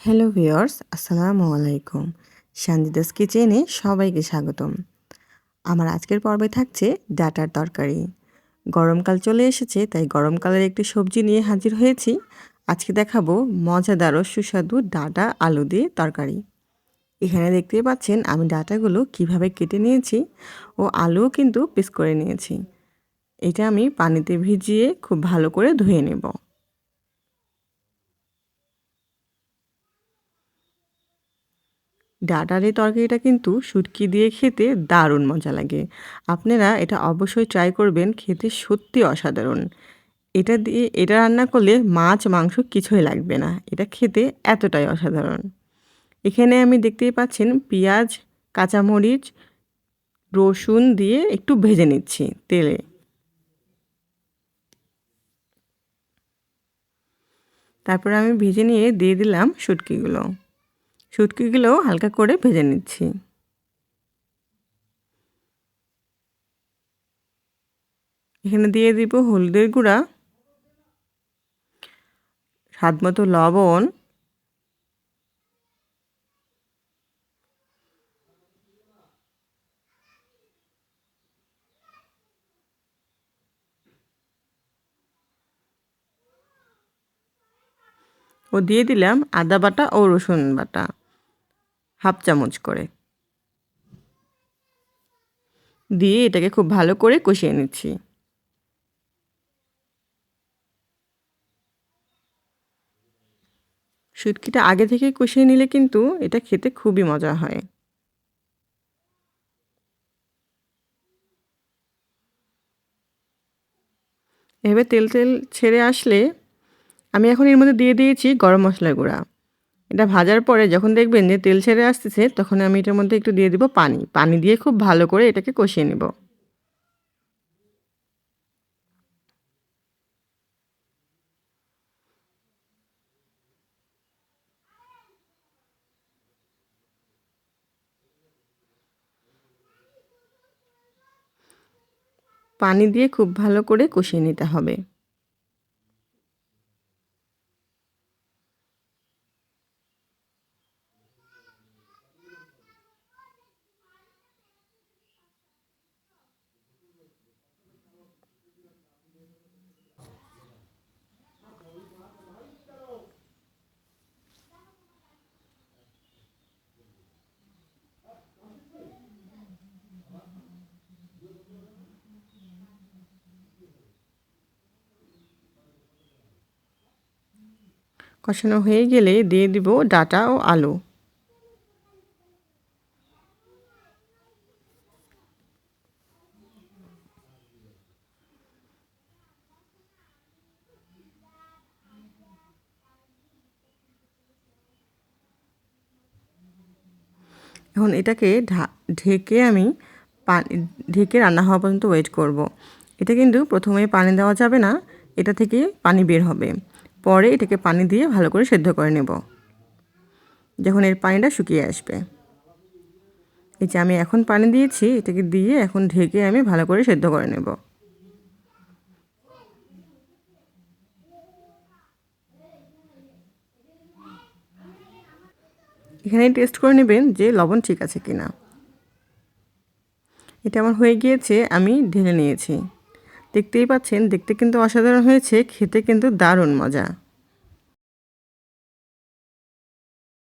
Hello viewers, আসসালামু আলাইকুম। সানজিদাস কিচেনে সবাইকে স্বাগতম। আমার আজকের পর্বে থাকছে ডাঁটার তরকারি। গরমকাল চলে এসেছে, তাই গরমকালের একটি সবজি নিয়ে হাজির হয়েছি। আজকে দেখাবো মজাদার ও সুস্বাদু ডাঁটা আলু দিয়ে তরকারি। এখানে দেখতেই পাচ্ছেন আমি ডাঁটাগুলো কিভাবে কেটে নিয়েছি ও আলুও কিন্তু পিস করে নিয়েছি। এটা আমি পানিতে ভিজিয়ে খুব ভালো করে ধুয়ে নেব। ডাঁটার এই তরকারিটা কিন্তু শুটকি দিয়ে খেতে দারুণ মজা লাগে। আপনারা এটা অবশ্যই ট্রাই করবেন, খেতে সত্যি অসাধারণ। এটা রান্না করলে মাছ, মাংস কিছুই লাগবে না। এটা খেতে এতটাই অসাধারণ। এখানে আমি দেখতেই পাচ্ছেন পেঁয়াজ, কাঁচামরিচ, রসুন দিয়ে একটু ভেজে নিচ্ছি তেলে। তারপরে আমি ভেজে নিয়ে দিয়ে দিলাম শুটকিগুলো। শুটকিগুলোও হালকা করে ভেজে নিচ্ছি। এখানে দিয়ে দিব হলুদের গুঁড়া, স্বাদমতো লবণ, ও দিয়ে দিলাম আদা বাটা ও রসুন বাটা হাফ চামচ করে। দিয়ে এটাকে খুব ভালো করে কষিয়ে নিচ্ছি। শুটকিটা আগে থেকে কষিয়ে নিলে কিন্তু এটা খেতে খুবই মজা হয়। এভাবে তেল তেল ছেড়ে আসলে আমি এখন এর মধ্যে দিয়ে দিয়েছি গরম মশলার গুঁড়া। এটা ভাজার পরে যখন দেখবেন যে তেল ছেড়ে আসতেছে, তখন আমি এটার মধ্যে একটু দিয়ে দিব পানি। পানি দিয়ে খুব ভালো করে এটাকে কষিয়ে নেব। পানি দিয়ে খুব ভালো করে কষিয়ে নিতে হবে। কষানো হয়ে গেলে দিয়ে দিব ডাঁটা ও আলু। এখন এটাকে ঢেকে আমি পানি ঢেকে রান্না হওয়া পর্যন্ত ওয়েট করব। এটা কিন্তু প্রথমে পানি দেওয়া যাবে না, এটা থেকে পানি বের হবে। পরে এটাকে পানি দিয়ে ভালো করে সেদ্ধ করে নেব যখন এর পানিটা শুকিয়ে আসবে। এই যে আমি এখন পানি দিয়েছি, এটাকে দিয়ে এখন ঢেকে আমি ভালো করে সেদ্ধ করে নেব। এখানে টেস্ট করে নেবেন যে লবণ ঠিক আছে কিনা। এটা আমার হয়ে গিয়েছে, আমি ঢেলে নিয়েছি। দেখতেই পাচ্ছেন, দেখতে কিন্তু অসাধারণ হয়েছে, খেতে কিন্তু দারুণ মজা।